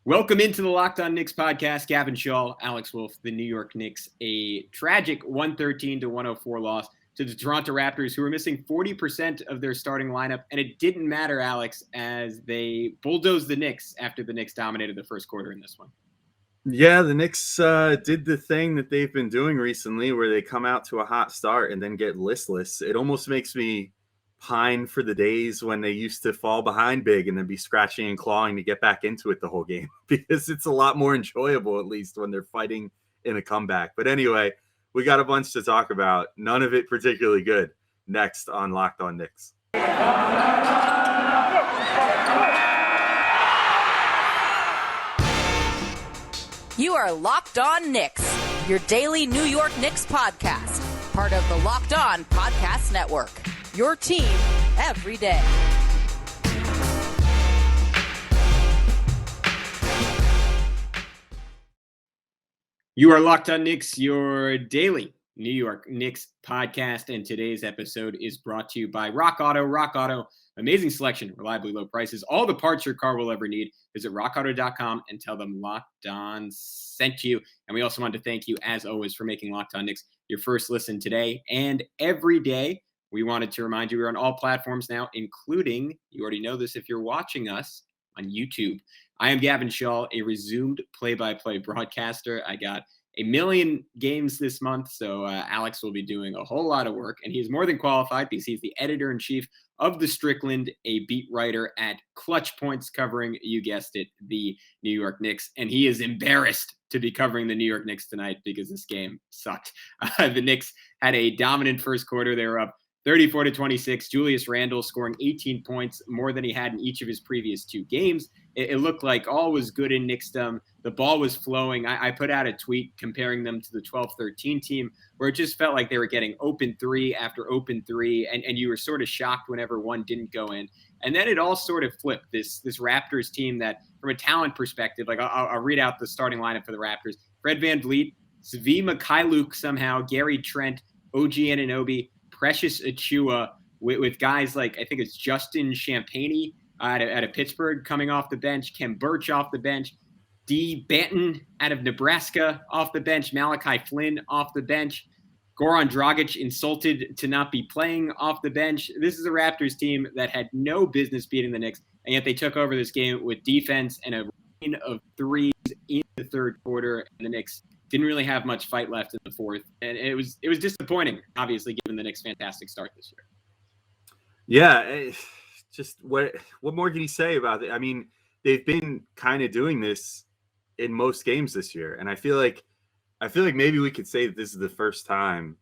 Welcome into the Locked On Knicks podcast. Gavin Shaw, Alex Wolf, the New York Knicks, a tragic 113-104 loss to the Toronto Raptors, who were missing 40% of their starting lineup. And it didn't matter, Alex, as they bulldozed the Knicks after the Knicks dominated the first quarter in this one. Yeah, the Knicks did the thing that they've been doing recently where they come out to a hot start and then get listless. It almost makes me pine for the days when they used to fall behind big and then be scratching and clawing to get back into it the whole game, because it's a lot more enjoyable, at least when they're fighting in a comeback. But anyway, we got a bunch to talk about. None of it particularly good. Next on Locked On Knicks. You are Locked On Knicks, your daily New York Knicks podcast, part of the Locked On Podcast Network. Your team every day. You are Locked On Knicks, your daily New York Knicks podcast, and today's episode is brought to you by Rock Auto. Rock Auto, amazing selection, reliably low prices, all the parts your car will ever need. Visit rockauto.com and tell them Locked On sent you. And we also want to thank you, as always, for making Locked On Knicks your first listen today and every day. We wanted to remind you we're on all platforms now, including, you already know this if you're watching us, on YouTube. I am Gavin Shaw, a resumed play-by-play broadcaster. I got a million games this month, so Alex will be doing a whole lot of work, and he is more than qualified because he's the editor-in-chief of The Strickland, a beat writer at Clutch Points covering, you guessed it, the New York Knicks, and he is embarrassed to be covering the New York Knicks tonight because this game sucked. The Knicks had a dominant first quarter. They were up 34-26, Julius Randle scoring 18 points, more than he had in each of his previous two games. It looked like all was good in Knicksdom. The ball was flowing. I put out a tweet comparing them to the 12-13 team, where it just felt like they were getting open three after open three, and you were sort of shocked whenever one didn't go in. And then it all sort of flipped. This Raptors team that, from a talent perspective, like I'll read out the starting lineup for the Raptors. Fred VanVleet, Svi Mykhailiuk somehow, Gary Trent, OG Anunoby, Precious Achiuwa, with guys like, I think it's Justin Champagnie out of Pittsburgh coming off the bench, Kem Birch off the bench, D. Banton out of Nebraska off the bench, Malachi Flynn off the bench, Goran Dragic insulted to not be playing off the bench. This is a Raptors team that had no business beating the Knicks, and yet they took over this game with defense and a rain of threes in the third quarter, and the Knicks didn't really have much fight left in the fourth. And it was disappointing, obviously, given the Knicks' fantastic start this year. Yeah, just what more can you say about it? I mean, they've been kind of doing this in most games this year, and I feel like maybe we could say that this is the first time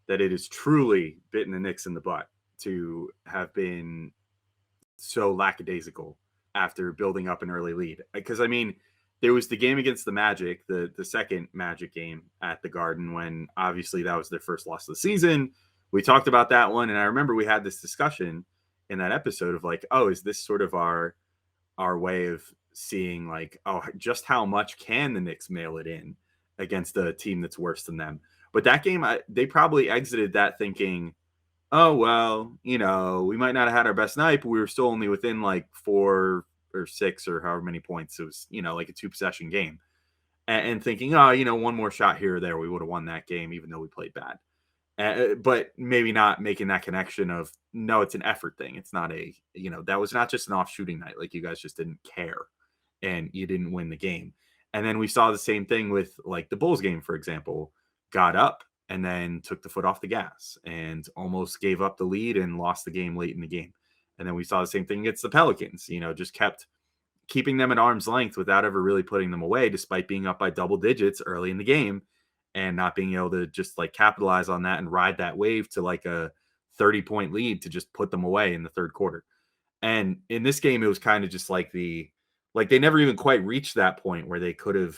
that it has truly bitten the Knicks in the butt to have been so lackadaisical after building up an early lead. Because, I mean, there was the game against the Magic, the second Magic game at the Garden, when obviously that was their first loss of the season. We talked about that one, and I remember we had this discussion in that episode of like, oh, is this sort of our way of seeing like, oh, just how much can the Knicks mail it in against a team that's worse than them? But that game, they probably exited that thinking, oh, well, you know, we might not have had our best night, but we were still only within like 4 or 6 or however many points. It was, you know, like a 2-possession game, and thinking, oh, you know, one more shot here or there, we would have won that game, even though we played bad. But maybe not making that connection of, no, it's an effort thing. It's not a, you know, that was not just an off shooting night. Like, you guys just didn't care and you didn't win the game. And then we saw the same thing with like the Bulls game, for example, got up and then took the foot off the gas and almost gave up the lead and lost the game late in the game. And then we saw the same thing against the Pelicans, you know, just kept keeping them at arm's length without ever really putting them away, despite being up by double digits early in the game and not being able to just like capitalize on that and ride that wave to like a 30-point lead to just put them away in the third quarter. And in this game, it was kind of just like they never even quite reached that point where they could have,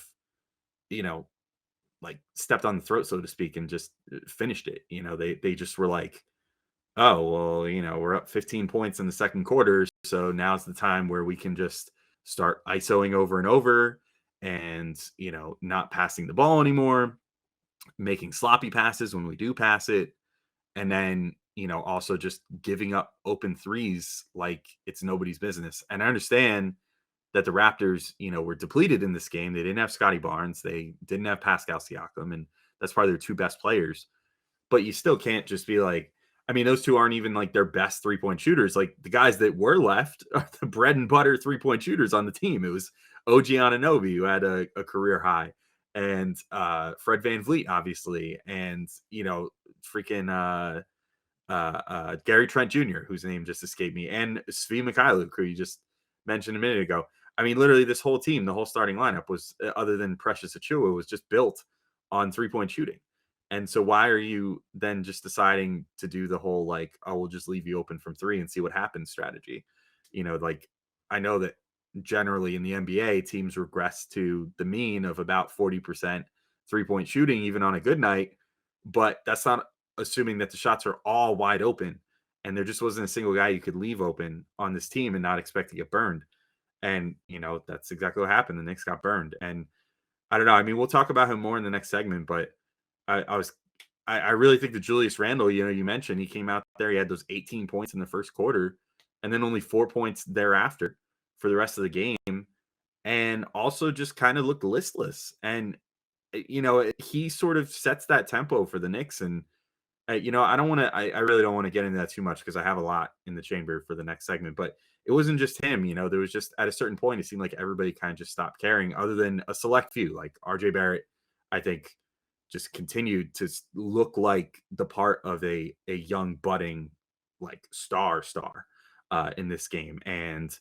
you know, like stepped on the throat, so to speak, and just finished it. You know, they just were like, oh, well, you know, we're up 15 points in the second quarter, so now's the time where we can just start ISOing over and over and, you know, not passing the ball anymore, making sloppy passes when we do pass it, and then, you know, also just giving up open threes like it's nobody's business. And I understand that the Raptors, were depleted in this game. They didn't have Scotty Barnes. They didn't have Pascal Siakam, and that's probably their two best players. But you still can't just be like, I mean, those two aren't even like their best 3-point shooters. Like the guys that were left are the bread and butter 3-point shooters on the team. It was OG Anunoby, who had a career high, and Fred VanVleet, obviously, and freaking Gary Trent Jr., whose name just escaped me, and Svi Mikhailuk, who you just mentioned a minute ago. I mean, literally, this whole team, the whole starting lineup was, other than Precious Achiuwa, was just built on 3-point shooting. And so why are you then just deciding to do the whole, like, oh, we'll just leave you open from 3 and see what happens strategy? Like, I know that generally in the NBA, teams regress to the mean of about 40% 3-point shooting, even on a good night, but that's not assuming that the shots are all wide open. And there just wasn't a single guy you could leave open on this team and not expect to get burned. And, that's exactly what happened. The Knicks got burned. And I don't know. I mean, we'll talk about him more in the next segment, but I really think that Julius Randle, you mentioned he came out there, he had those 18 points in the first quarter and then only 4 points thereafter for the rest of the game. And also just kind of looked listless. And, he sort of sets that tempo for the Knicks. And, I really don't want to get into that too much because I have a lot in the chamber for the next segment, but it wasn't just him. There was just, at a certain point, it seemed like everybody kind of just stopped caring, other than a select few, like RJ Barrett, I think, just continued to look like the part of a young budding, like star in this game. And,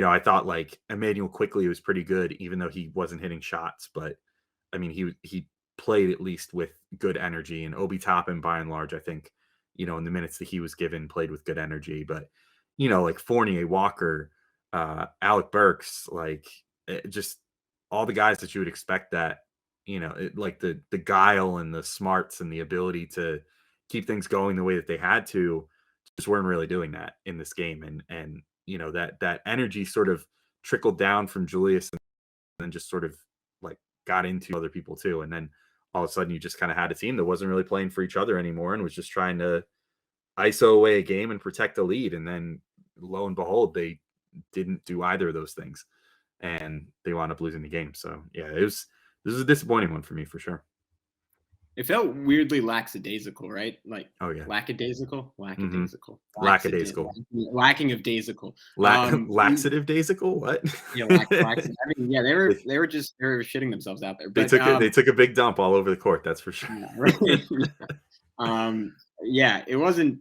I thought like Emmanuel Quickley was pretty good, even though he wasn't hitting shots, but I mean, he played at least with good energy, and Obi Toppin, by and large, I think, in the minutes that he was given, played with good energy. But, like Fournier, Walker, Alec Burks, like just all the guys that you would expect that, like the guile and the smarts and the ability to keep things going the way that they had to, just weren't really doing that in this game. And that energy sort of trickled down from Julius and then just sort of like got into other people too. And then all of a sudden you just kind of had a team that wasn't really playing for each other anymore and was just trying to ISO away a game and protect the lead. And then lo and behold, they didn't do either of those things and they wound up losing the game. So yeah, this is a disappointing one for me for sure. It felt weirdly lackadaisical, right? Like, oh yeah, lackadaisical. Lackadaisical. Lacking of daisical. Laxative daisical. What? Yeah, laxative. I mean, yeah, they were shitting themselves out there. But, they took a big dump all over the court. That's for sure. Yeah, right? Yeah, it wasn't.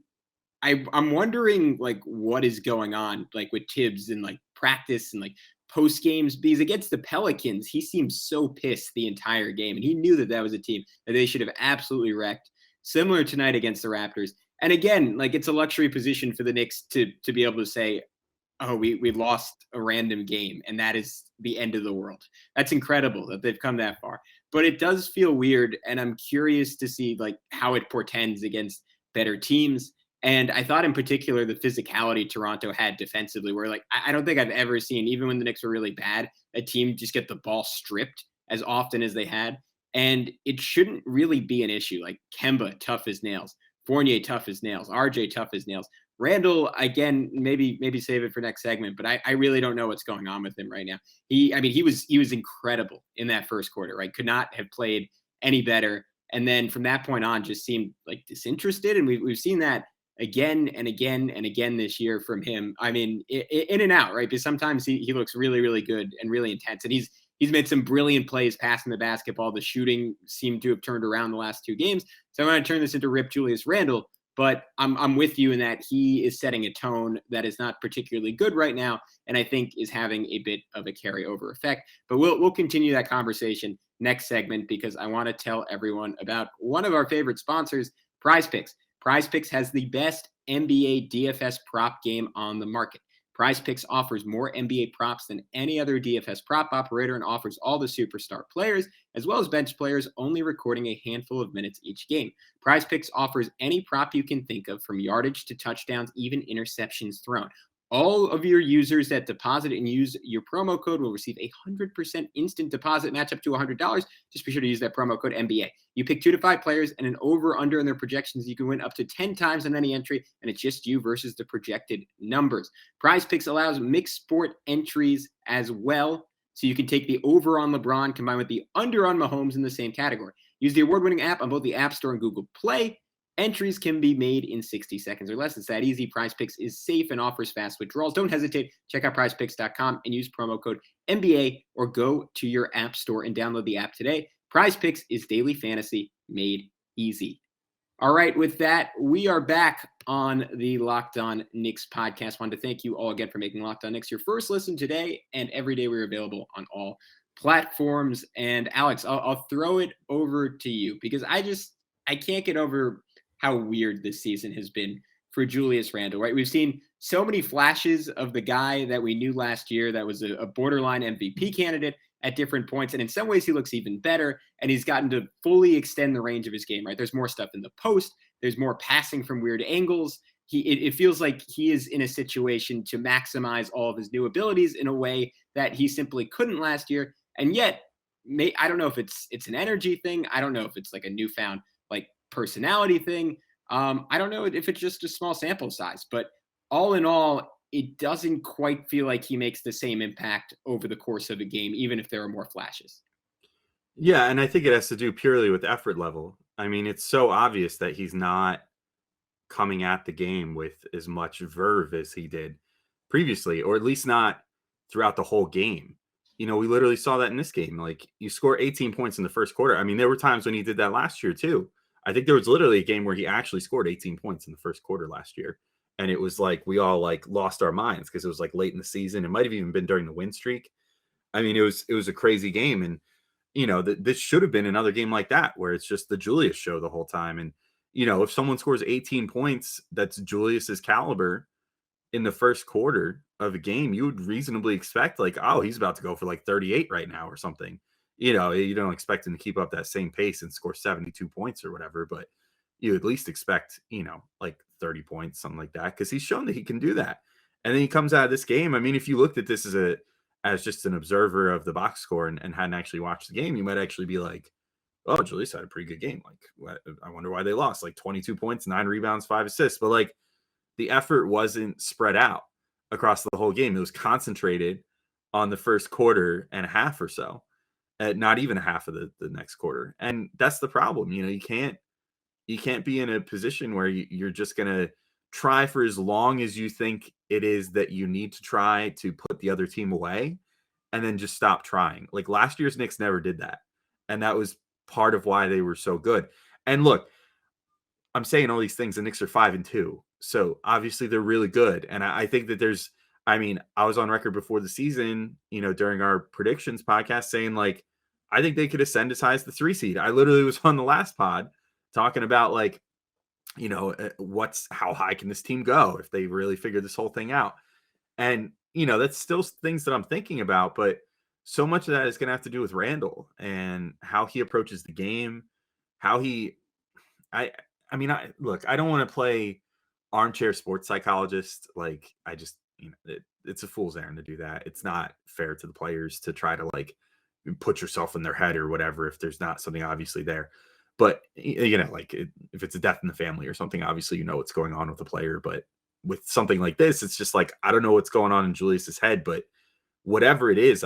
I'm wondering like what is going on like with Tibbs and like practice and like post games, because against the Pelicans, he seemed so pissed the entire game. And he knew that was a team that they should have absolutely wrecked. Similar tonight against the Raptors. And again, like it's a luxury position for the Knicks to be able to say, oh, we lost a random game and that is the end of the world. That's incredible that they've come that far. But it does feel weird. And I'm curious to see like how it portends against better teams. And I thought in particular the physicality Toronto had defensively, where like I don't think I've ever seen, even when the Knicks were really bad, a team just get the ball stripped as often as they had. And it shouldn't really be an issue. Like Kemba, tough as nails. Fournier, tough as nails. RJ, tough as nails. Randle, again, maybe save it for next segment, but I really don't know what's going on with him right now. He was incredible in that first quarter, right? Could not have played any better. And then from that point on, just seemed like disinterested. And we've seen that again and again and again this year from him. I mean, in and out, right? Because sometimes he looks really, really good and really intense. And he's made some brilliant plays passing the basketball. The shooting seemed to have turned around the last two games. So I'm going to turn this into Rip Julius Randle. But I'm with you in that he is setting a tone that is not particularly good right now, and I think is having a bit of a carryover effect. But we'll continue that conversation next segment because I want to tell everyone about one of our favorite sponsors, Prize Picks. Prize Picks has the best NBA DFS prop game on the market. Prize Picks offers more NBA props than any other DFS prop operator and offers all the superstar players as well as bench players, only recording a handful of minutes each game. Prize Picks offers any prop you can think of, from yardage to touchdowns, even interceptions thrown. All of your users that deposit and use your promo code will receive a 100% instant deposit match up to $100. Just be sure to use that promo code NBA. You pick 2 to 5 players and an over/under in their projections. You can win up to 10 times on any entry, and it's just you versus the projected numbers. Prize Picks allows mixed sport entries as well, so you can take the over on LeBron combined with the under on Mahomes in the same category. Use the award-winning app on both the App Store and Google Play. Entries can be made in 60 seconds or less. It's that easy. Prize Picks is safe and offers fast withdrawals. Don't hesitate. Check out prizepicks.com and use promo code NBA or go to your app store and download the app today. Prize Picks is daily fantasy made easy. All right, with that, we are back on the Locked On Knicks podcast. Wanted to thank you all again for making Locked On Knicks your first listen today, and every day we're available on all platforms. And Alex, I'll throw it over to you because I can't get over how weird this season has been for Julius Randle, right? We've seen so many flashes of the guy that we knew last year that was a borderline MVP candidate at different points. And in some ways he looks even better, and he's gotten to fully extend the range of his game, right? There's more stuff in the post. There's more passing from weird angles. It feels like he is in a situation to maximize all of his new abilities in a way that he simply couldn't last year. And yet, I don't know if it's an energy thing. I don't know if it's like a newfound like personality thing. I don't know if it's just a small sample size, but all in all, it doesn't quite feel like he makes the same impact over the course of a game, even if there are more flashes. Yeah, and I think it has to do purely with effort level. I mean, it's so obvious that he's not coming at the game with as much verve as he did previously, or at least not throughout the whole game. You know, we literally saw that in this game. Like, you score 18 points in the first quarter. I mean, there were times when he did that last year too. I think there was literally a game where he actually scored 18 points in the first quarter last year. And it was like, we all like lost our minds because it was like late in the season. It might've even been during the win streak. I mean, it was a crazy game. And, you know, this should have been another game like that, where it's just the Julius show the whole time. And, you know, if someone scores 18 points, that's Julius's caliber in the first quarter of a game, you would reasonably expect like, oh, he's about to go for like 38 right now or something. You know, you don't expect him to keep up that same pace and score 72 points or whatever, but you at least expect, you know, like 30 points, something like that, because he's shown that he can do that. And then he comes out of this game. I mean, if you looked at this as just an observer of the box score and hadn't actually watched the game, you might actually be like, oh, Julius had a pretty good game. Like, I wonder why they lost. Like 22 points, 9 rebounds, 5 assists. But like, the effort wasn't spread out across the whole game. It was concentrated on the first quarter and a half or so. Not even a half of the next quarter. And that's the problem. You know, you can't be in a position where you're just going to try for as long as you think it is that you need to try to put the other team away and then just stop trying. Like last year's Knicks never did that. And that was part of why they were so good. And look, I'm saying all these things, the Knicks are 5-2. So obviously they're really good. And I think that I was on record before the season, you know, during our predictions podcast saying like, I think they could ascend as high as the 3 seed. I literally was on the last pod talking about like, you know, how high can this team go if they really figure this whole thing out? And, you know, that's still things that I'm thinking about, but so much of that is going to have to do with Randle and how he approaches the game, look, I don't want to play armchair sports psychologist. Like it's a fool's errand to do that. It's not fair to the players to try to like put yourself in their head or whatever if there's not something obviously there. But you know, like if it's a death in the family or something, obviously you know what's going on with the player. But with something like this, it's just like I don't know what's going on in Julius's head. But whatever it is,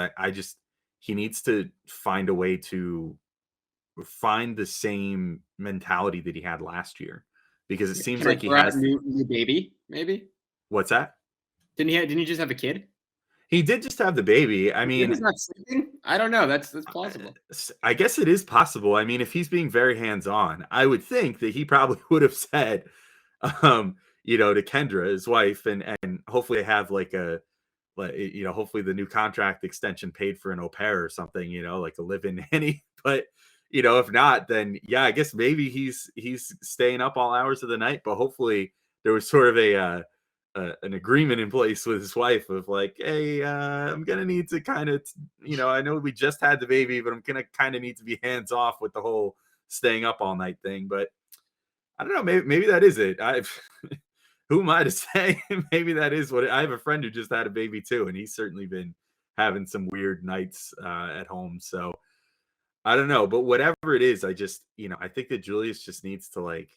he needs to find a way to find the same mentality that he had last year, because it seems like he has new baby. Maybe. What's that? Didn't he just have a kid? He did just have the baby. I mean, he's not sleeping. I don't know. That's plausible. I guess it is possible. I mean, if he's being very hands-on, I would think that he probably would have said, you know, to Kendra, his wife, and hopefully have hopefully the new contract extension paid for an au pair or something, you know, like a live-in nanny. But you know, if not, then yeah, I guess maybe he's staying up all hours of the night. But hopefully there was sort of an agreement in place with his wife of like, hey, I'm gonna need to kind of, you know, I know we just had the baby, but I'm gonna kind of need to be hands off with the whole staying up all night thing. But I don't know, maybe that is it. who am I to say? Maybe that is what I have a friend who just had a baby too, and he's certainly been having some weird nights at home. So I don't know, but whatever it is, I just, I think that Julius just needs to like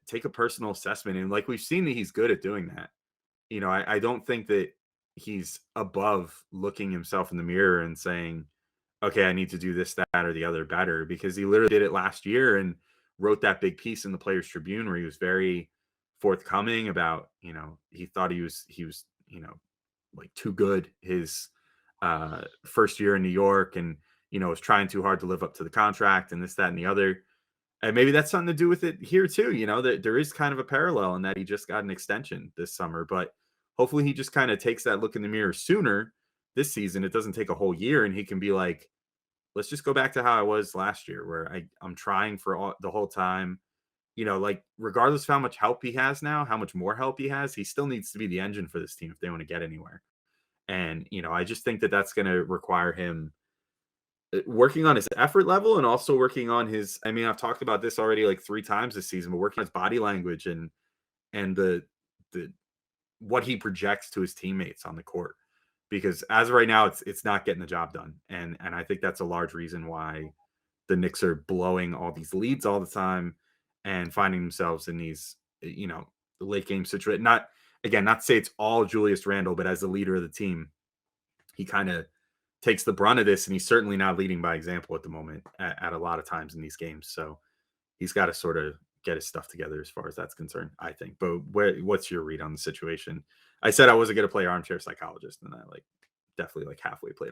take a personal assessment, and like we've seen that he's good at doing that. I don't think that he's above looking himself in the mirror and saying, okay, I need to do this, that, or the other better, because he literally did it last year and wrote that big piece in the Players Tribune where he was very forthcoming about, he thought he was, like too good his first year in New York, and, was trying too hard to live up to the contract and this, that, and the other. And maybe that's something to do with it here too, that there is kind of a parallel in that he just got an extension this summer, but hopefully he just kind of takes that look in the mirror sooner this season. It doesn't take a whole year, and he can be like, let's just go back to how I was last year, where I'm trying for the whole time, like regardless of how much help he has now, how much more help he has, he still needs to be the engine for this team if they want to get anywhere. And, I just think that that's going to require him working on his effort level, and also working on his, I've talked about this already like 3 times this season, but working on his body language and the what he projects to his teammates on the court, because as of right now, it's not getting the job done. And I think that's a large reason why the Knicks are blowing all these leads all the time and finding themselves in these, late game situation. Not to say it's all Julius Randle, but as the leader of the team, he kind of takes the brunt of this, and he's certainly not leading by example at the moment at a lot of times in these games. So he's got to sort of get his stuff together as far as that's concerned, I think. But what's your read on the situation? I said I wasn't going to play armchair psychologist, and I definitely halfway played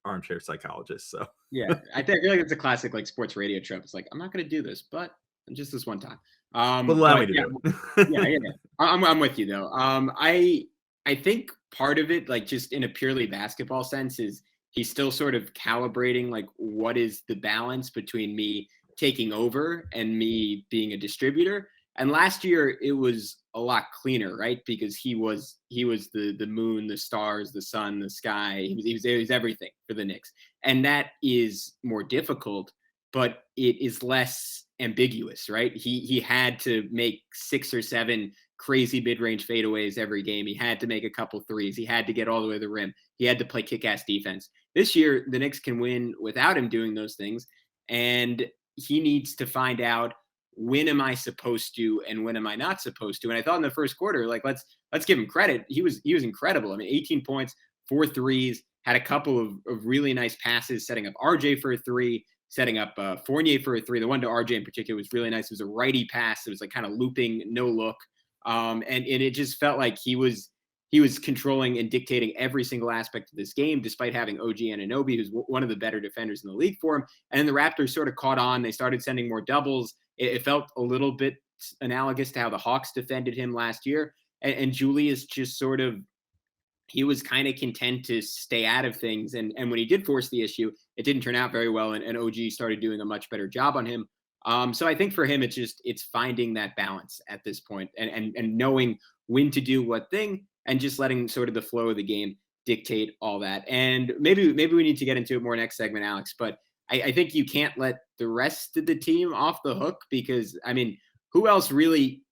armchair psychologist. So yeah, I feel like it's a classic sports radio trope. It's like, I'm not going to do this, but just this one time. But allow me to do it. Yeah. I'm with you though. I think part of it, just in a purely basketball sense, is he's still sort of calibrating what is the balance between me taking over and me being a distributor. And last year it was a lot cleaner, right? Because he was the moon, the stars, the sun, the sky. He was everything for the Knicks. And that is more difficult, but it is less ambiguous, right? He had to make 6 or 7 crazy mid-range fadeaways every game. He had to make a couple threes. He had to get all the way to the rim. He had to play kick-ass defense. This year, the Knicks can win without him doing those things. And he needs to find out, when am I supposed to and when am I not supposed to? And I thought in the first quarter, let's give him credit. He was incredible. 18 points, 4 threes, had a couple of really nice passes, setting up RJ for a 3, setting up Fournier for a 3. The one to RJ in particular was really nice. It was a righty pass. It was kind of looping, no look. And it just felt like he was controlling and dictating every single aspect of this game, despite having OG Anunoby, who's one of the better defenders in the league, for him. And then the Raptors sort of caught on. They started sending more doubles. It felt a little bit analogous to how the Hawks defended him last year. And Julius just sort of, he was kind of content to stay out of things. And when he did force the issue, it didn't turn out very well. And OG started doing a much better job on him. So I think for him, it's finding that balance at this point, and knowing when to do what thing, and just letting sort of the flow of the game dictate all that. And maybe we need to get into it more next segment, Alex, but I think you can't let the rest of the team off the hook, because who else really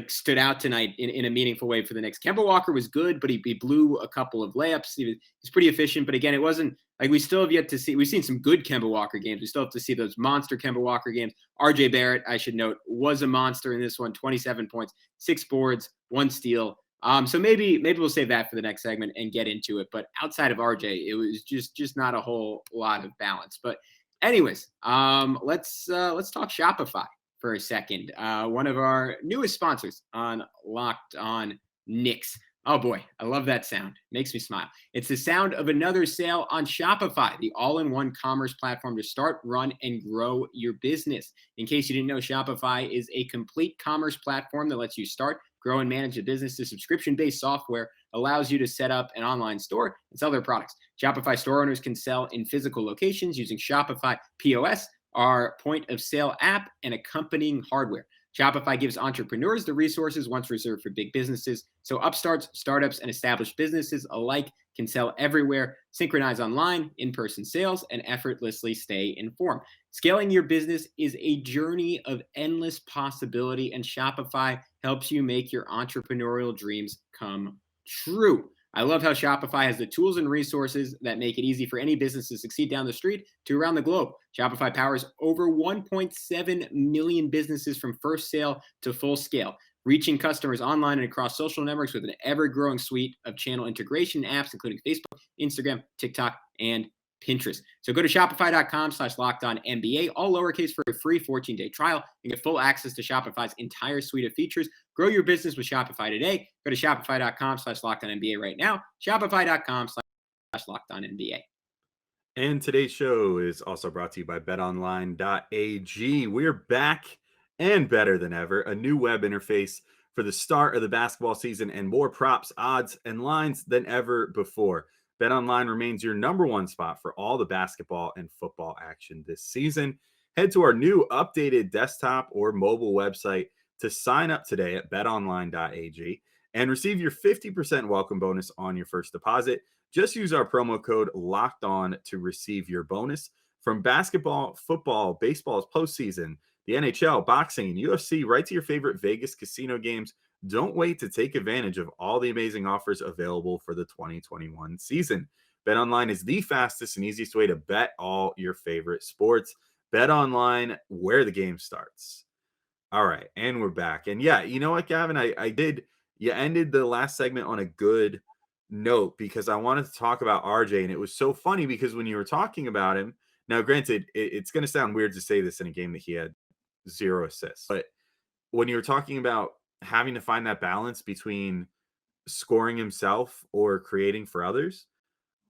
stood out tonight in a meaningful way for the Knicks? Kemba Walker was good, but he blew a couple of layups. He was pretty efficient, but again, it wasn't we still have yet to see. We've seen some good Kemba Walker games. We still have to see those monster Kemba Walker games. RJ Barrett, I should note, was a monster in this one. 27 points, 6 boards, 1 steal. So maybe we'll save that for the next segment and get into it. But outside of RJ, it was just not a whole lot of balance. But anyways, let's talk Shopify for a second. One of our newest sponsors on Locked On Knicks. Oh boy, I love that sound. Makes me smile. It's the sound of another sale on Shopify, the all-in-one commerce platform to start, run, and grow your business. In case you didn't know, Shopify is a complete commerce platform that lets you start, grow, and manage a business. The subscription-based software allows you to set up an online store and sell their products. Shopify store owners can sell in physical locations using Shopify POS, our point-of-sale app, and accompanying hardware. Shopify gives entrepreneurs the resources once reserved for big businesses, so upstarts, startups, and established businesses alike can sell everywhere, synchronize online, in-person sales, and effortlessly stay informed. Scaling your business is a journey of endless possibility, and Shopify helps you make your entrepreneurial dreams come true. I love how Shopify has the tools and resources that make it easy for any business to succeed down the street to around the globe. Shopify powers over 1.7 million businesses from first sale to full scale, reaching customers online and across social networks with an ever-growing suite of channel integration apps, including Facebook, Instagram, TikTok, and Pinterest. So go to shopify.com/lockedonnba, all lowercase, for a free 14-day trial and get full access to Shopify's entire suite of features. Grow your business with Shopify today. Go to shopify.com/lockedonnba right now. Shopify.com/lockedonnba. And today's show is also brought to you by betonline.ag. We're back and better than ever. A new web interface for the start of the basketball season and more props, odds, and lines than ever before. BetOnline remains your number one spot for all the basketball and football action this season. Head to our new updated desktop or mobile website to sign up today at betonline.ag and receive your 50% welcome bonus on your first deposit. Just use our promo code LOCKEDON to receive your bonus. From basketball, football, baseball's postseason, the NHL, boxing, and UFC, right to your favorite Vegas casino games. Don't wait to take advantage of all the amazing offers available for the 2021 season. BetOnline is the fastest and easiest way to bet all your favorite sports. BetOnline, where the game starts. All right, and we're back. And yeah, you know what, Gavin? You ended the last segment on a good note because I wanted to talk about RJ, and it was so funny because when you were talking about him, now granted, it's going to sound weird to say this in a game that he had 0 assists, but when you were talking about having to find that balance between scoring himself or creating for others,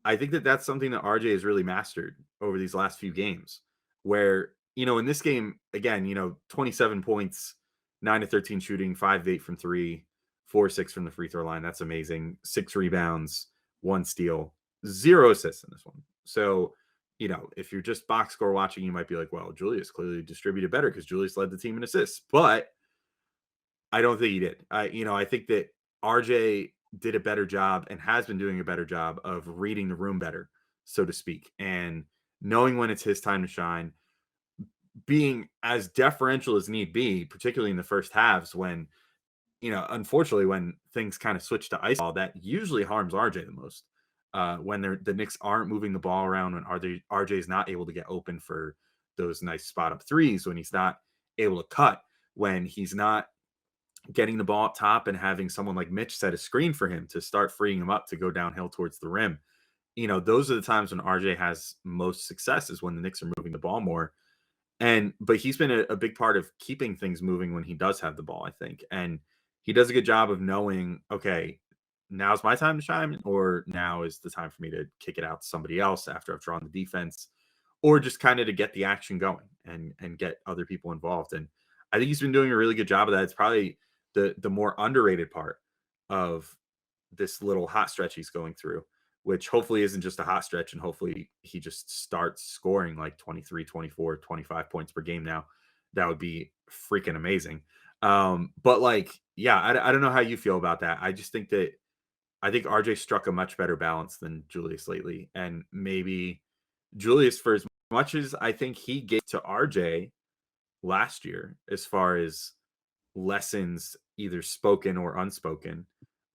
I think that that's something that RJ has really mastered over these last few games where, in this game, again, 27 points, 9 to 13 shooting, 5 of 8 from 3, 4 of 6 from the free throw line. That's amazing. 6 rebounds, 1 steal, 0 assists in this one. So, if you're just box score watching, you might be like, well, Julius clearly distributed better because Julius led the team in assists, but I don't think he did. I think that RJ did a better job and has been doing a better job of reading the room better, so to speak, and knowing when it's his time to shine, being as deferential as need be, particularly in the first halves when, unfortunately, when things kind of switch to ice ball, that usually harms RJ the most. When the Knicks aren't moving the ball around, when RJ is not able to get open for those nice spot up threes, when he's not able to cut, when he's not getting the ball up top and having someone like Mitch set a screen for him to start freeing him up to go downhill towards the rim. Those are the times when RJ has most success, is when the Knicks are moving the ball more. But he's been a big part of keeping things moving when he does have the ball, I think. And he does a good job of knowing, okay, now's my time to shine, or now is the time for me to kick it out to somebody else after I've drawn the defense, or just kind of to get the action going and get other people involved. And I think he's been doing a really good job of that. It's probably the more underrated part of this little hot stretch he's going through, which hopefully isn't just a hot stretch, and hopefully he just starts scoring like 23, 24, 25 points per game now. That would be freaking amazing. But I don't know how you feel about that. I just think that I think RJ struck a much better balance than Julius lately. And maybe Julius, for as much as I think he gave to RJ last year, as far as lessons, either spoken or unspoken,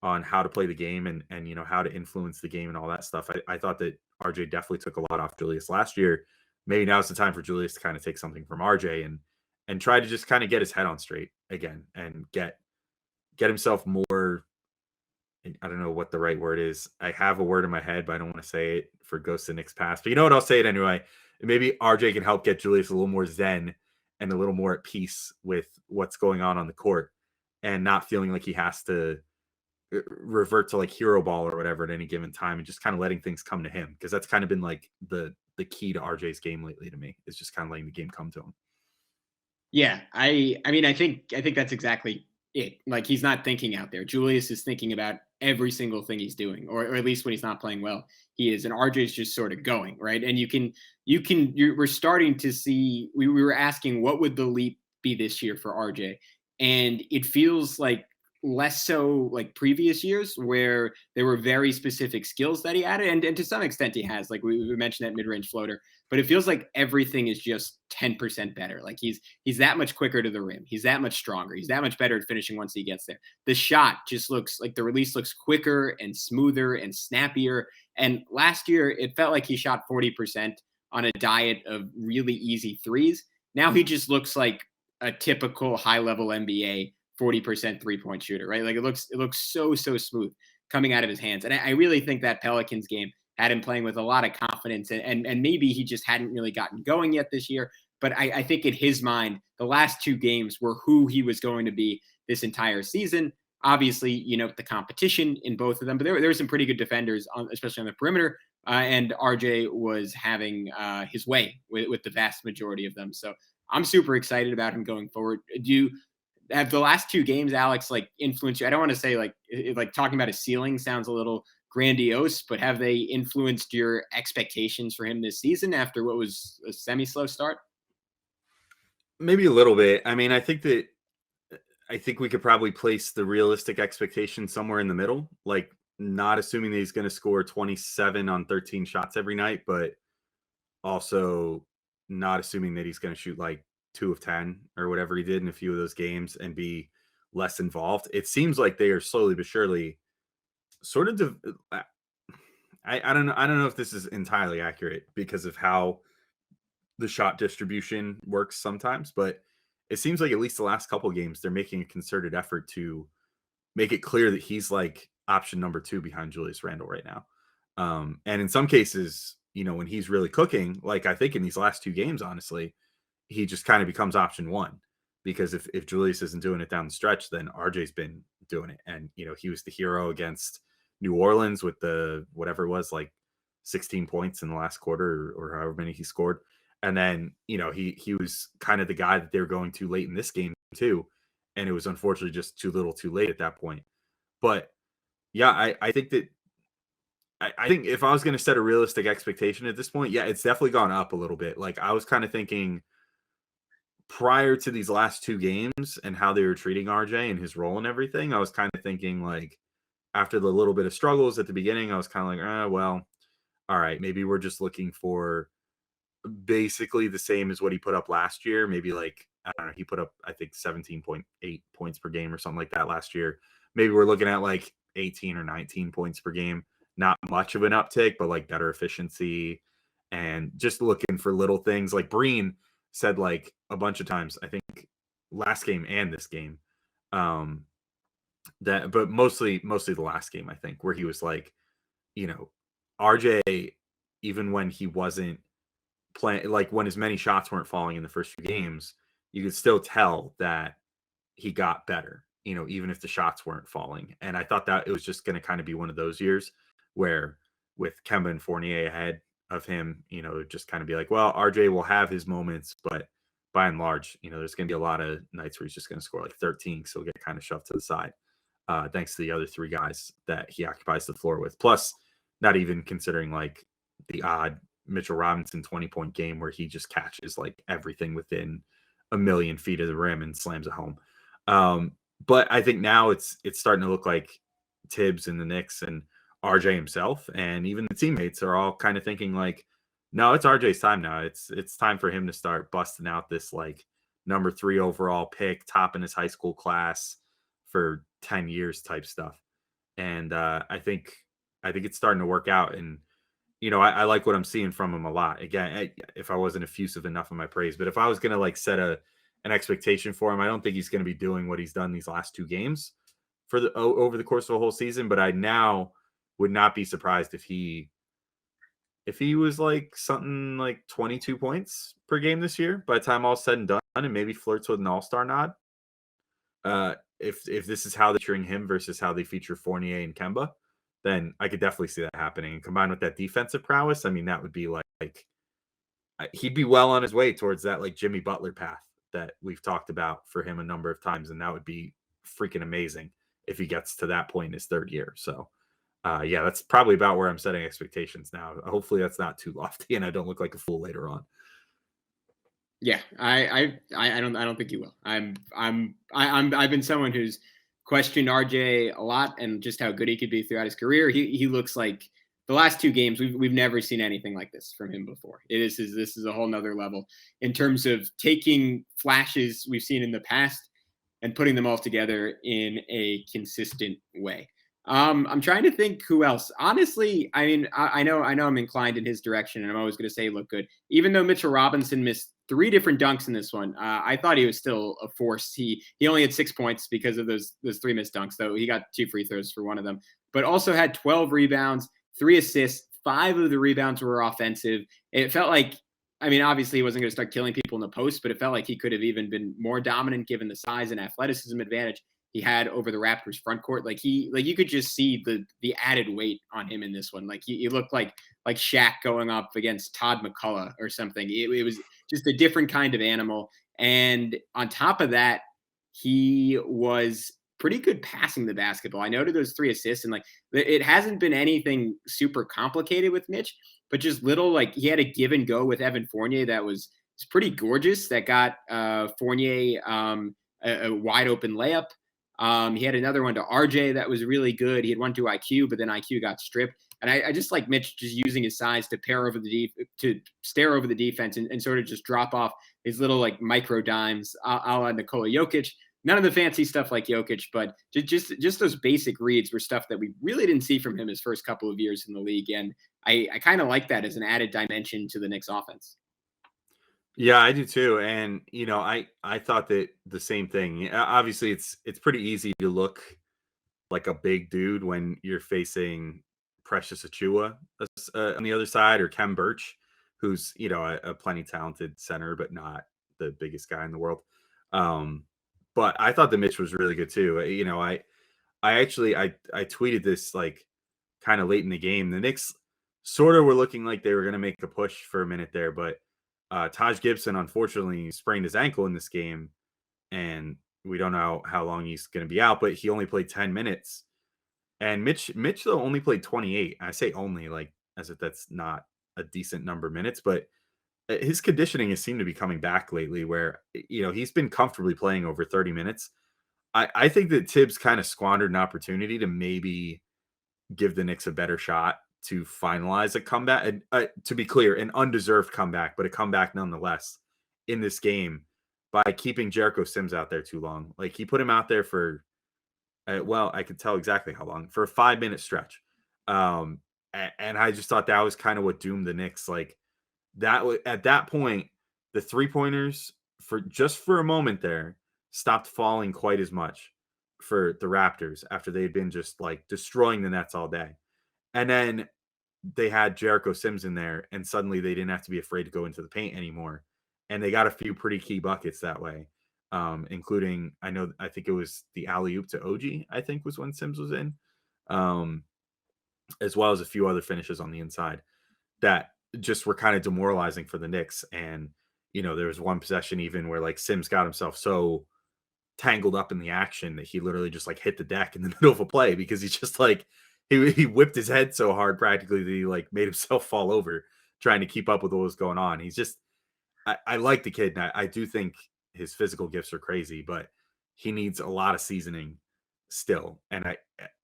on how to play the game and how to influence the game and all that stuff. I thought that RJ definitely took a lot off Julius last year. Maybe now's the time for Julius to kind of take something from RJ and try to just kind of get his head on straight again and get himself more, I don't know what the right word is. I have a word in my head, but I don't want to say it for Ghost of Knicks Past. But you know what? I'll say it anyway. Maybe RJ can help get Julius a little more zen and a little more at peace with what's going on the court, and not feeling like he has to revert to like hero ball or whatever at any given time, and just kind of letting things come to him. Because that's kind of been like the key to RJ's game lately to me, is just kind of letting the game come to him. Yeah, I mean, I think that's exactly it. Like, he's not thinking out there. Julius is thinking about every single thing he's doing, or at least when he's not playing well, he is. And RJ's just sort of going, right? And we're starting to see, we were asking what would the leap be this year for RJ, and it feels like less so like previous years where there were very specific skills that he added. And to some extent he has, like we mentioned that mid-range floater, but it feels like everything is just 10% better. Like he's that much quicker to the rim. He's that much stronger. He's that much better at finishing once he gets there. The shot just looks like the release looks quicker and smoother and snappier. And last year it felt like he shot 40% on a diet of really easy threes. Now he just looks like a typical high level NBA 40% 3-point shooter, right? Like it looks so smooth coming out of his hands. And I really think that Pelicans game had him playing with a lot of confidence, and maybe he just hadn't really gotten going yet this year. But I think in his mind, the last two games were who he was going to be this entire season. Obviously, you know, the competition in both of them, but there were some pretty good defenders, especially on the perimeter. And RJ was having his way with the vast majority of them. So I'm super excited about him going forward. Have the last two games, Alex, like influenced you? I don't want to say like talking about a ceiling sounds a little grandiose, but have they influenced your expectations for him this season after what was a semi-slow start? Maybe a little bit. I mean, I think we could probably place the realistic expectation somewhere in the middle, like not assuming that he's going to score 27 on 13 shots every night, but also not assuming that he's going to shoot like 2 of 10 or whatever he did in a few of those games and be less involved. It seems like they are slowly but surely sort of I don't know if this is entirely accurate because of how the shot distribution works sometimes, but it seems like at least the last couple of games they're making a concerted effort to make it clear that he's like option number 2 behind Julius Randle right now. And in some cases, you know, when he's really cooking, like I think in these last 2 games, honestly, he just kind of becomes option 1 because if Julius isn't doing it down the stretch, then RJ's been doing it. And, you know, he was the hero against New Orleans with the, whatever it was, like 16 points in the last quarter or however many he scored. And then, you know, he was kind of the guy that they were going to late in this game too. And it was unfortunately just too little too late at that point. But yeah, I think that I think if I was going to set a realistic expectation at this point, yeah, it's definitely gone up a little bit. Like I was kind of thinking prior to these last 2 games and how they were treating RJ and his role and everything, I was kind of thinking like after the little bit of struggles at the beginning, I was kind of like, well, all right, maybe we're just looking for basically the same as what he put up last year. Maybe like, I don't know, he put up, I think 17.8 points per game or something like that last year. Maybe we're looking at like 18 or 19 points per game. Not much of an uptick, but like better efficiency and just looking for little things. Like Breen said like a bunch of times, I think last game and this game, that, but mostly the last game, I think, where he was like, you know, RJ, even when he wasn't playing, like when as many shots weren't falling in the first few games, you could still tell that he got better, you know, even if the shots weren't falling. And I thought that it was just going to kind of be one of those years where with Kemba and Fournier ahead of him, you know, just kind of be like, well, RJ will have his moments, but by and large, you know, there's going to be a lot of nights where he's just going to score like 13. So he'll get kind of shoved to the side, thanks to the other 3 guys that he occupies the floor with. Plus, not even considering like the odd Mitchell Robinson 20-point game where he just catches like everything within a million feet of the rim and slams it home. But I think now it's starting to look like Tibbs and the Knicks and RJ himself and even the teammates are all kind of thinking like, no, it's RJ's time now. It's time for him to start busting out this like number 3 overall pick, top in his high school class for 10 years type stuff. And I think it's starting to work out. And, you know, I like what I'm seeing from him a lot. Again, if I wasn't effusive enough in my praise, but if I was going to like set an expectation for him, I don't think he's going to be doing what he's done these last 2 games for the over the course of a whole season. But I now would not be surprised if he was like something like 22 points per game this year by the time all's said and done, and maybe flirts with an all-star nod. If this is how they're featuring him versus how they feature Fournier and Kemba, then I could definitely see that happening. And combined with that defensive prowess, I mean, that would be like he'd be well on his way towards that like Jimmy Butler path that we've talked about for him a number of times. And that would be freaking amazing if he gets to that point in his 3rd year. So yeah, that's probably about where I'm setting expectations now. Hopefully that's not too lofty and I don't look like a fool later on. Yeah, I don't think you will. I've been someone who's questioned RJ a lot and just how good he could be throughout his career. He looks like the last 2 games we've never seen anything like this from him before. This is a whole nother level in terms of taking flashes we've seen in the past and putting them all together in a consistent way. I'm trying to think who else. Honestly, I mean, I know I'm inclined in his direction, and I'm always going to say look good. Even though Mitchell Robinson missed 3 different dunks in this one, I thought he was still a force. He only had 6 points because of those 3 missed dunks, though he got 2 free throws for one of them, but also had 12 rebounds, 3 assists. 5 of the rebounds were offensive. It felt like, I mean, obviously he wasn't going to start killing people in the post, but it felt like he could have even been more dominant given the size and athleticism advantage he had over the Raptors front court. Like you could just see the added weight on him in this one. Like he looked like Shaq going up against Todd McCullough or something. It was just a different kind of animal. And on top of that, he was pretty good passing the basketball. I noted those 3 assists, and like it hasn't been anything super complicated with Mitch, but just little, like he had a give and go with Evan Fournier that was pretty gorgeous. That got Fournier a wide open layup. He had another one to RJ that was really good. He had one to IQ, but then IQ got stripped. And I just like Mitch just using his size to stare over the defense and sort of just drop off his little like micro dimes a la Nikola Jokic. None of the fancy stuff like Jokic, but just those basic reads were stuff that we really didn't see from him his first couple of years in the league. And I kind of like that as an added dimension to the Knicks offense. Yeah, I do too. And, I thought that the same thing. Obviously, it's pretty easy to look like a big dude when you're facing Precious Achiuwa on the other side, or Kem Birch, who's, a plenty talented center, but not the biggest guy in the world. But I thought the Mitch was really good too. I actually tweeted this like kind of late in the game. The Knicks sort of were looking like they were going to make a push for a minute there, but Taj Gibson unfortunately sprained his ankle in this game, and we don't know how long he's going to be out. But he only played 10 minutes, and Mitch though only played 28. I say only like as if that's not a decent number of minutes, but his conditioning has seemed to be coming back lately, where he's been comfortably playing over 30 minutes. I think that Tibbs kind of squandered an opportunity to maybe give the Knicks a better shot to finalize a comeback. And to be clear, an undeserved comeback, but a comeback nonetheless in this game by keeping Jericho Sims out there too long. Like he put him out there for, I could tell exactly how long, for a 5-minute stretch. And I just thought that was kind of what doomed the Knicks. Like that at that point, the 3-pointers for a moment there stopped falling quite as much for the Raptors after they'd been just like destroying the Nets all day. And then they had Jericho Sims in there, and suddenly they didn't have to be afraid to go into the paint anymore. And they got a few pretty key buckets that way, including, I think it was the alley-oop to OG, I think was when Sims was in, as well as a few other finishes on the inside that just were kind of demoralizing for the Knicks. And, there was one possession even where like Sims got himself so tangled up in the action that he literally just like hit the deck in the middle of a play because he's just like, he whipped his head so hard practically that he like made himself fall over trying to keep up with what was going on. He's just, I like the kid. And I do think his physical gifts are crazy, but he needs a lot of seasoning still. And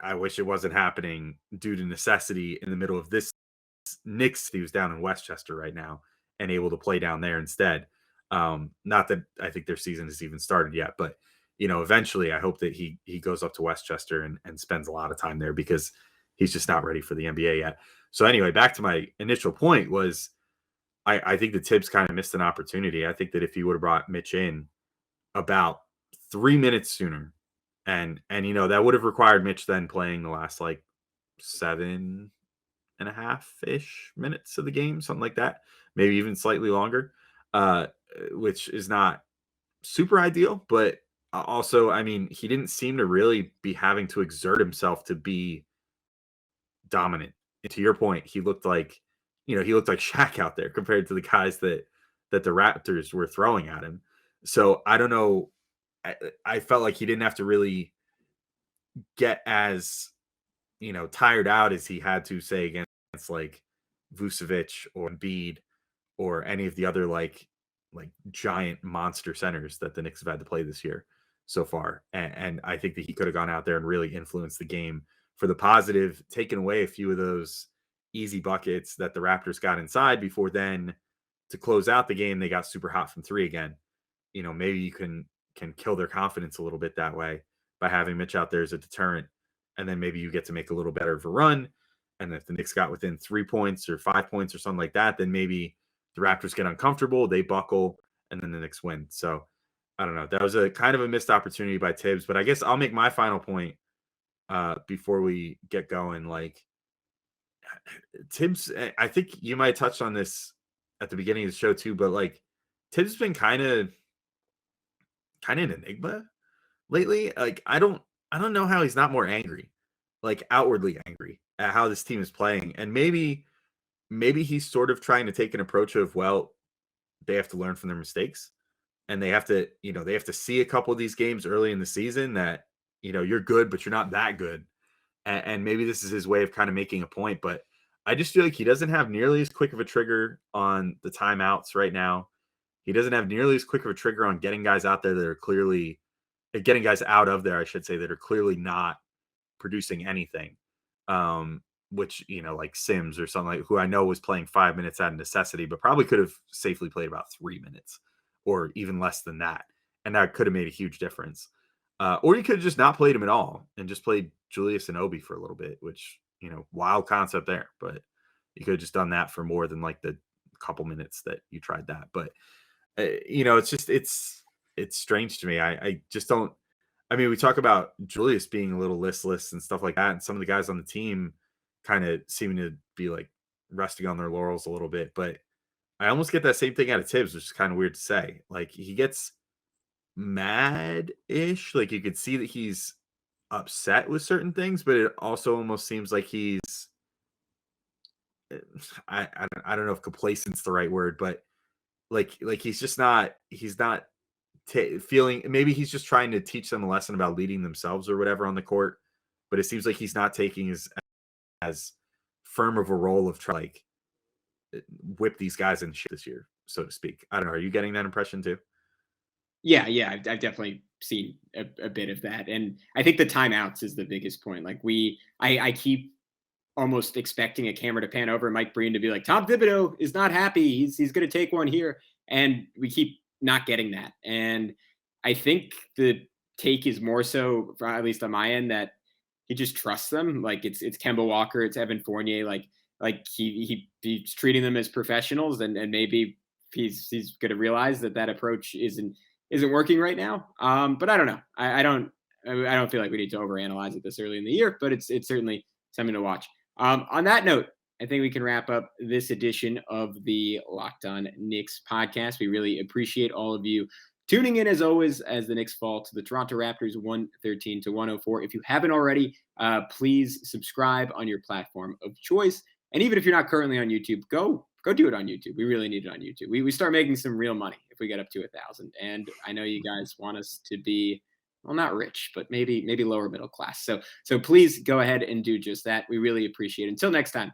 I wish it wasn't happening due to necessity in the middle of this Knicks. He was down in Westchester right now and able to play down there instead. Not that I think their season has even started yet, but eventually I hope that he goes up to Westchester and spends a lot of time there because he's just not ready for the NBA yet. So anyway, back to my initial point was I think the Tibbs kind of missed an opportunity. I think that if he would have brought Mitch in about 3 minutes sooner, and that would have required Mitch then playing the last like 7.5-ish minutes of the game, something like that, maybe even slightly longer, which is not super ideal, but also, I mean, he didn't seem to really be having to exert himself to be dominant. And to your point, he looked like Shaq out there compared to the guys that the Raptors were throwing at him. So I don't know. I felt like he didn't have to really get as, tired out as he had to, say, against like Vucevic or Embiid or any of the other like giant monster centers that the Knicks have had to play this year. so far. And I think that he could have gone out there and really influenced the game for the positive, taken away a few of those easy buckets that the Raptors got inside before then to close out the game. They got super hot from three again. Maybe you can kill their confidence a little bit that way by having Mitch out there as a deterrent. And then maybe you get to make a little better of a run. And if the Knicks got within 3 points or 5 points or something like that, then maybe the Raptors get uncomfortable, they buckle, and then the Knicks win. So I don't know. That was a kind of a missed opportunity by Tibbs, but I guess I'll make my final point before we get going. Like Tibbs, I think you might have touched on this at the beginning of the show too, but like Tibbs has been kind of an enigma lately. Like I don't know how he's not more angry, like outwardly angry at how this team is playing. And maybe he's sort of trying to take an approach of, well, they have to learn from their mistakes and they have to, they have to see a couple of these games early in the season that, you're good, but you're not that good. And maybe this is his way of kind of making a point, but I just feel like he doesn't have nearly as quick of a trigger on the timeouts right now. He doesn't have nearly as quick of a trigger on getting guys out there that are clearly getting guys out of there, I should say, that are clearly not producing anything. Which, like Sims or something like who I know was playing 5 minutes out of necessity, but probably could have safely played about 3 minutes or even less than that. And that could have made a huge difference. Or you could have just not played him at all and just played Julius and Obi for a little bit, which, wild concept there, but you could have just done that for more than like the couple minutes that you tried that. But, it's just, it's strange to me. I just don't, we talk about Julius being a little listless and stuff like that. And some of the guys on the team kind of seeming to be like resting on their laurels a little bit, but I almost get that same thing out of Tibbs, which is kind of weird to say. Like he gets mad-ish, like you could see that he's upset with certain things, but it also almost seems like he's I don't know if complacent's the right word, but like he's just not feeling, maybe he's just trying to teach them a lesson about leading themselves or whatever on the court, but it seems like he's not taking as firm of a role of trying like whip these guys in shit this year, so to speak. I don't know. Are you getting that impression too? Yeah, I've definitely seen a bit of that, and I think the timeouts is the biggest point. Like I keep almost expecting a camera to pan over Mike Breen to be like, Tom Thibodeau is not happy. He's going to take one here, and we keep not getting that. And I think the take is more so, at least on my end, that he just trusts them. Like it's Kemba Walker, it's Evan Fournier. Like he's treating them as professionals, and maybe he's going to realize that approach isn't working right now. But I don't know. I don't feel like we need to overanalyze it this early in the year, but it's certainly something to watch. On that note, I think we can wrap up this edition of the Locked On Knicks podcast. We really appreciate all of you tuning in as always as the Knicks fall to the Toronto Raptors 113-104. If you haven't already, please subscribe on your platform of choice. And even if you're not currently on YouTube, go do it on YouTube. We really need it on YouTube. We start making some real money if we get up to 1,000. And I know you guys want us to be, well, not rich, but maybe lower middle class. So please go ahead and do just that. We really appreciate it. Until next time,